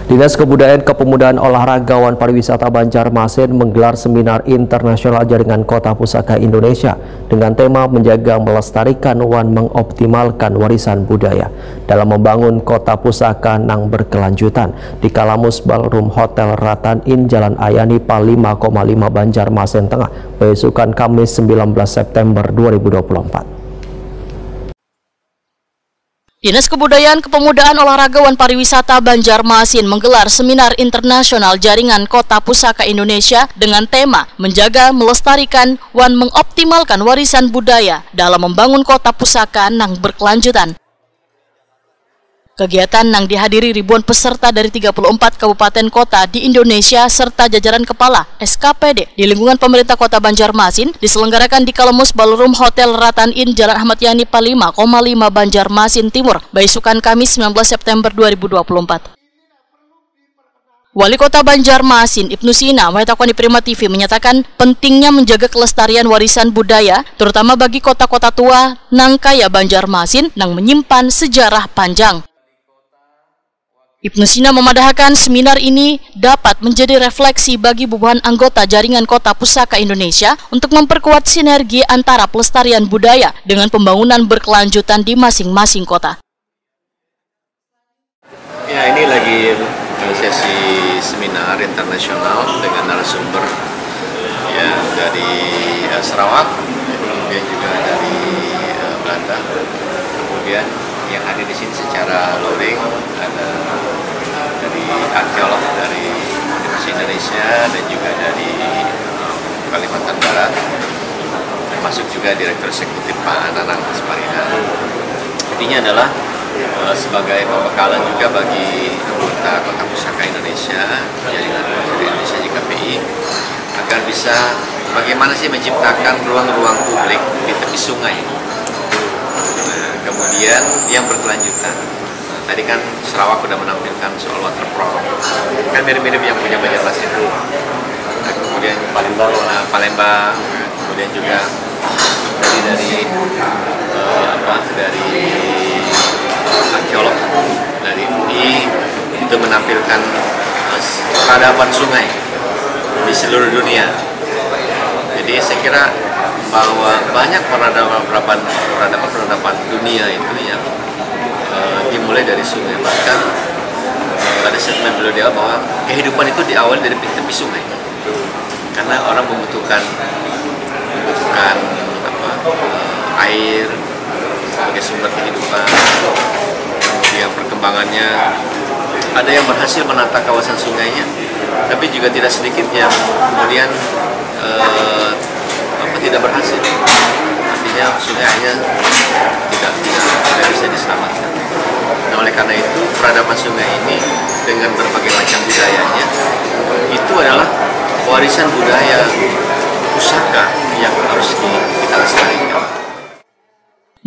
Dinas Kebudayaan, Kepemudaan, Olahraga, Wan Pariwisata Banjarmasin menggelar seminar internasional jaringan Kota Pusaka Indonesia dengan tema menjaga, melestarikan, wan mengoptimalkan warisan budaya dalam membangun Kota Pusaka nang berkelanjutan di Kalamus Ballroom Hotel Ratan Inn Jalan Ayani Pal 5,5 Banjarmasin Tengah, besukan Kamis 19 September 2024. Dinas Kebudayaan, Kepemudaan, Olahraga, Wan Pariwisata Banjarmasin menggelar seminar internasional jaringan Kota Pusaka Indonesia dengan tema menjaga, melestarikan, wan mengoptimalkan warisan budaya dalam membangun Kota Pusaka nang berkelanjutan. Kegiatan nang dihadiri ribuan peserta dari 34 kabupaten kota di Indonesia serta jajaran kepala SKPD di lingkungan pemerintah Kota Banjarmasin diselenggarakan di Kalamus Ballroom Hotel Ratan Inn Jalan Ahmad Yani Pal 5,5 Banjarmasin Timur, besukan Kamis 19 September 2024. Wali Kota Banjarmasin Ibnu Sina mengatakan di Prima TV menyatakan pentingnya menjaga kelestarian warisan budaya terutama bagi kota-kota tua nang kaya Banjarmasin nang menyimpan sejarah panjang. Ibnu Sina memadahkan seminar ini dapat menjadi refleksi bagi bubuhan anggota jaringan Kota Pusaka Indonesia untuk memperkuat sinergi antara pelestarian budaya dengan pembangunan berkelanjutan di masing-masing kota. Ya, ini lagi sesi seminar internasional dengan narasumber ya dari Sarawak, kemudian juga dari Belanda, kemudian yang hadir di sini secara luring ada dari arkeolog dari Universitas Indonesia dan juga dari Kalimantan Barat, termasuk juga Direktur Eksekutif Pak Nanang Asparina. Intinya adalah sebagai pembekalan juga bagi anggota Kota Pusaka Indonesia, jaringan Pusaka Indonesia JKPI, agar bisa bagaimana sih menciptakan ruang-ruang publik di tepi sungai. Kemudian yang berkelanjutan. Tadi kan Sarawak sudah menampilkan soal waterfront, kan mirip-mirip yang punya Banjarmasin. Nah, kemudian Palembang, kemudian juga dari arkeolog dari UI itu menampilkan peradaban sungai di seluruh dunia. Jadi saya kira bahwa banyak peradaban dunia itu yang dimulai dari sungai. Bahkan pada statement beliau dia bahwa kehidupan itu diawali dari tepi sungai, karena orang membutuhkan air sebagai sumber kehidupan. Kemudian perkembangannya ada yang berhasil menata kawasan sungainya, tapi juga tidak sedikit yang kemudian tidak berhasil. Artinya sungainya tidak bisa diselamatkan. Nah, oleh karena itu peradaban sungai ini dengan berbagai macam budayanya itu adalah warisan budaya pusaka yang harus kita lestarikan.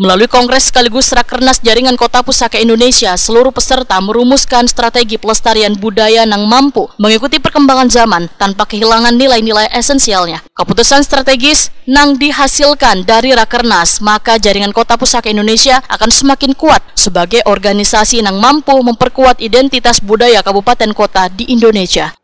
Melalui kongres sekaligus Rakernas Jaringan Kota Pusaka Indonesia, seluruh peserta merumuskan strategi pelestarian budaya yang mampu mengikuti perkembangan zaman tanpa kehilangan nilai-nilai esensialnya. Keputusan strategis nang dihasilkan dari Rakernas, maka Jaringan Kota Pusaka Indonesia akan semakin kuat sebagai organisasi yang mampu memperkuat identitas budaya kabupaten kota di Indonesia.